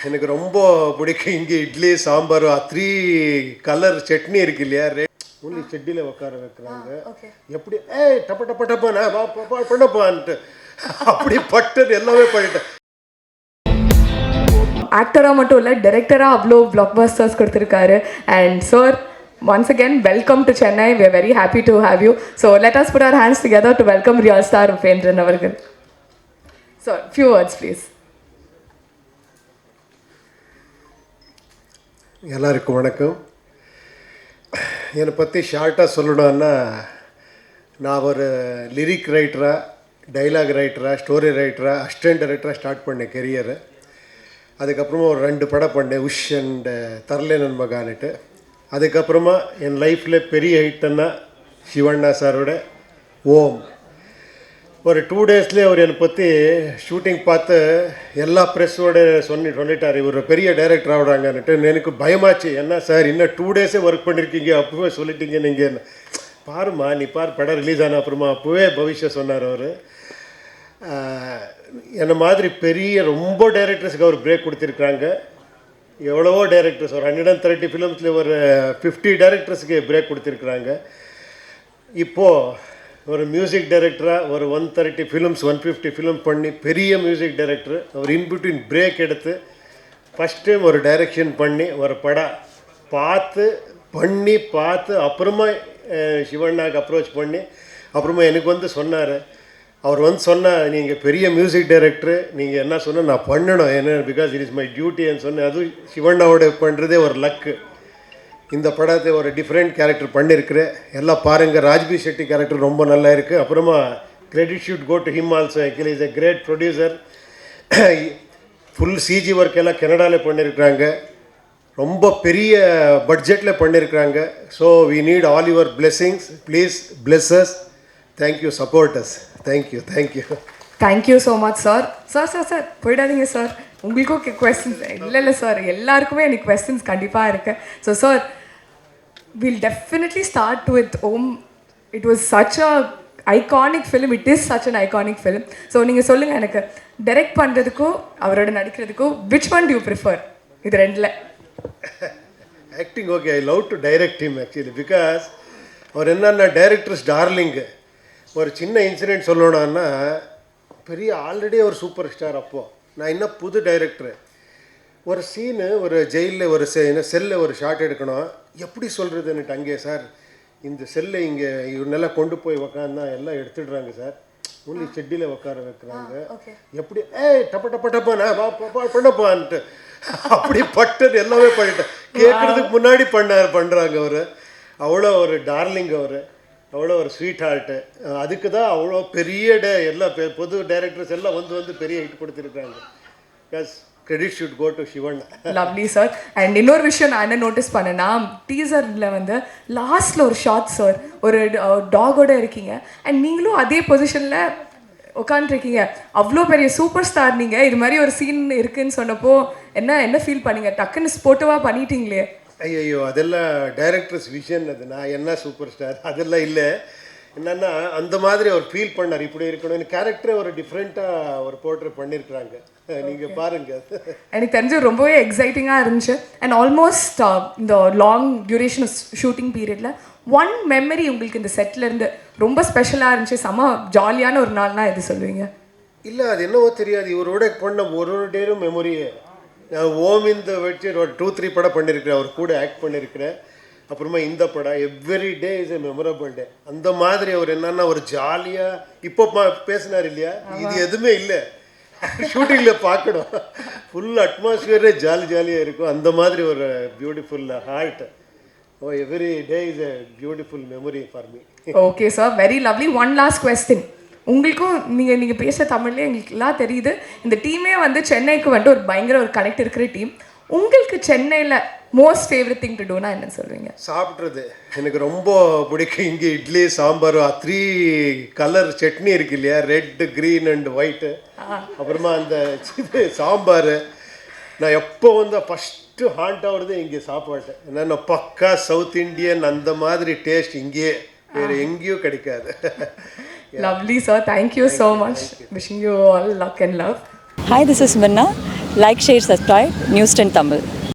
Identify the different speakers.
Speaker 1: எனக்கு ரொம்ப பிடிக்கும். இங்கே இட்லி சாம்பார் 3 கலர் சட்னி இருக்கு இல்லையா, ஒன்லி செட்டியில் உட்கார வைக்கிறாங்க. எப்படி டப்ப டப்ப டப்பானா பண்ணப்பான்ட்டு அப்படி பட்டது எல்லாமே பண்ணிட்டேன்.
Speaker 2: ஆக்டராக மட்டும் இல்லை, டைரக்டராக அவ்வளோ பிளாக் பஸ்டர்ஸ் கொடுத்துருக்காரு. And sir, once again, welcome to Chennai. We are very happy to have you. So let us put our hands together to welcome real star Upendran avargal. So, few words please.
Speaker 1: எல்லாருக்கும் வணக்கம். என்னை பற்றி ஷார்ட்டாக சொல்லணும்னா, நான் ஒரு lyric ரைட்டராக, dialogue ரைட்டராக, story ரைட்டராக, assistant டைரக்டராக start பண்ணேன் கெரியரை. அதுக்கப்புறமா ஒரு 2 படம் பண்ணேன், உஷ் அண்ட் தரலே நன்மகான்ட்டு. அதுக்கப்புறமா என் லைஃப்பில் பெரிய ஹிட்டுன்னா சிவண்ணா சாரோட ஓம். ஒரு 2 டேஸ்லேயே அவர் என்னை பற்றி ஷூட்டிங் பார்த்து எல்லா ப்ரெஸ்ஸோட சொல்லிட்டார், இவர் பெரிய டைரக்டர் ஆகுறாங்கன்னுட்டு. எனக்கு பயமாச்சு, என்ன சார் இன்னும் 2 டேஸே ஒர்க் பண்ணியிருக்கீங்க, அப்போவே சொல்லிட்டீங்க நீங்கள். பாருமா நீ பார், படம் ரிலீஸ் ஆன அப்புறமா அப்போவே பவிஷ்ய சொன்னார் அவர். என்னை மாதிரி பெரிய ரொம்ப டைரக்டர்ஸுக்கு அவர் பிரேக் கொடுத்துருக்குறாங்க. எவ்வளவோ டைரக்டர்ஸ், ஒரு 130 ஃபிலிம்ஸில் ஒரு 50 டைரக்டர்ஸுக்கு பிரேக் கொடுத்துருக்குறாங்க. இப்போது ஒரு மியூசிக் டைரக்டராக ஒரு 130 ஃபிலிம்ஸ் 150 ஃபிலிம் பண்ணி பெரிய மியூசிக் டைரக்டர். அவர் இன்பிட்வீன் பிரேக் எடுத்து ஃபஸ்ட் டைம் ஒரு டைரக்ஷன் பண்ணி ஒரு படம் பார்த்து அப்புறமா சிவண்ணாவுக்கு அப்ரோச் பண்ணி அப்புறமா எனக்கு சொன்னார். அவர் சொன்னார், நீங்கள் பெரிய மியூசிக் டைரக்டரு, நீங்கள் என்ன சொன்னால் நான் பண்ணணும், என்ன பிகாஸ் இட் இஸ் மை டியூட்டின்னு சொன்னேன். அதுவும் சிவண்ணாவோட பண்ணுறதே ஒரு லக்கு. இந்த படத்தை ஒரு டிஃப்ரெண்ட் கேரக்டர் பண்ணியிருக்கிறேன். எல்லாம் பாருங்கள், ராஜ்பி ஷெட்டி கேரக்டர் ரொம்ப நல்லா இருக்குது. அப்புறமா credit should go to him also. Actually is a great producer. Full CG work எல்லாம் கனடாவில் பண்ணியிருக்கிறாங்க, ரொம்ப பெரிய பட்ஜெட்டில் பண்ணியிருக்கிறாங்க. So we need all your blessings, please bless us. Thank you, support us. Thank you.
Speaker 2: Thank you so much sir. Sir போயிடாதீங்க sir, உங்களுக்கும் questions இல்லை சார், எல்லாருக்குமே எனக்கு கொஸ்டின்ஸ் கண்டிப்பாக இருக்குது. So sir, we'll definitely start with Om. It was such a iconic film. It is such an iconic film. So நீங்கள் சொல்லுங்கள், எனக்கு டைரக்ட் பண்ணுறதுக்கும் அவரோட நடிக்கிறதுக்கும் which one do you prefer? இது ரெண்டில்.
Speaker 1: Acting okay, I love to direct him actually, because அவர் என்னன்னா directors darling. ஒரு சின்ன இன்சிடெண்ட் சொல்லணும்னா, பெரிய ஆல்ரெடி ஒரு சூப்பர் ஸ்டார். அப்போது நான் இன்னும் புது டைரக்டரு. ஒரு சீனு, ஒரு ஜெயிலில் ஒரு செல்லில் ஒரு ஷாட் எடுக்கணும். எப்படி சொல்கிறதுன்னுட்டு அங்கே, சார் இந்த செல்லை இங்கே இவனெல்லாம் கொண்டு போய் உக்காந்தா எல்லாம் எடுத்துடுறாங்க சார், ஒன்லி செட்டியில் உட்கார வைக்கிறாங்க. எப்படி டப்ப டப்ப டப்பானா பண்ணப்பான்ட்டு அப்படி பட்டது எல்லாமே பண்ணிட்டேன். கேட்குறதுக்கு முன்னாடி பண்ணுறாங்க அவர். அவ்வளோ ஒரு டார்லிங் அவர், அவ்வளோ ஒரு ஸ்வீட் ஹார்ட்டு. அதுக்கு தான் அவ்வளோ பெரிய எல்லா பொது டைரக்டர்ஸ் எல்லாம் வந்து பெரிய ஹிட் கொடுத்துருக்காங்க. Because credit should go to Shivanna.
Speaker 2: Lovely sir. And இன்னொரு விஷயம் நான் என்ன நோட்டீஸ் பண்ணேன்னா, டீசரில் லாஸ்ட்டில் ஒரு ஷார்ட் சார், ஒரு டாகோட இருக்கீங்க அண்ட் நீங்களும் அதே பொசிஷனில் உட்காந்துருக்கீங்க. அவ்வளோ பெரிய சூப்பர் ஸ்டார் நீங்கள். இது மாதிரி ஒரு சீன் இருக்குதுன்னு சொன்னப்போ என்ன ஃபீல் பண்ணீங்க? டக்குன்னு ஸ்போர்ட்டிவாக பண்ணிட்டீங்களே.
Speaker 1: ஐயோ, அதெல்லாம் டைரக்டர்ஸ் விஷன். அது நான் என்ன சூப்பர் ஸ்டார் அதெல்லாம் இல்லை. என்னென்னா அந்த மாதிரி அவர் ஃபீல் பண்ணார், இப்படி இருக்கணும் கேரக்டரை ஒரு டிஃப்ரெண்ட்டாக ஒரு போர்ட்ரேட் பண்ணியிருக்கிறாங்க. நீங்கள் பாருங்கள்.
Speaker 2: எனக்கு தெரிஞ்சு ரொம்பவே எக்ஸைட்டிங்காக இருந்துச்சு. அண்ட் ஆல்மோஸ்ட் இந்த லாங் டியூரேஷன் ஷூட்டிங் பீரியடில் ஒன் மெமரி உங்களுக்கு இந்த செட்லேருந்து ரொம்ப ஸ்பெஷலாக இருந்துச்சு, செம்ம ஜாலியான ஒரு நாள்னா எது சொல்லுவீங்க?
Speaker 1: இல்லை, அது என்னவோ தெரியாது, இவரோட பண்ண ஒரு டேரும் மெமரியே. நான் ஓம் இந்த வச்சு ஒரு 2-3 படம் பண்ணியிருக்கிறேன், அவர் கூட ஆக்ட் பண்ணியிருக்கிறேன். அப்புறமா இந்த படம் every day is a memorable டே. அந்த மாதிரி அவர் என்னன்னா ஒரு ஜாலியாக இப்போ பேசினார் இல்லையா, இது எதுவுமே இல்லை, ஷூட்டிங்கில் பார்க்கணும். ஃபுல் அட்மாஸ்பியரே ஜாலியாக இருக்கும். அந்த மாதிரி ஒரு beautiful heart. Oh, every day is a beautiful memory for me.
Speaker 2: Okay sir, very lovely. One last question. உங்களுக்கும் நீங்கள் பேச தமிழ்லேயே எங்களுக்கு எல்லாம் தெரியுது, இந்த டீமே சென்னைக்கு ஒரு பயங்கர ஒரு கனெக்ட் இருக்கிற டீம். உங்களுக்கு சென்னையில் மோஸ்ட் ஃபேவரட் திங் டு டூனா என்ன சொல்வீங்க?
Speaker 1: சாப்பிட்றது எனக்கு ரொம்ப பிடிக்கும். இங்கே இட்லி சாம்பார் 3 கலர் சட்னி இருக்கு இல்லையா, ரெட் க்ரீன் அண்ட் ஒயிட்டு. அப்புறமா அந்த சாம்பார் நான் எப்போ ஃபஸ்ட்டு ஹாண்ட் ஆகுறது இங்கே சாப்பாட்டு. என்னென்ன பக்கா சவுத் இண்டியன் அந்த மாதிரி டேஸ்ட் இங்கேயே வேறு எங்கேயும் கிடைக்காது.
Speaker 2: Lovely sir, thank you so much. Wishing you all luck and love.
Speaker 3: Hi, this is Minna. Like, share, subscribe, News 10 Tamil.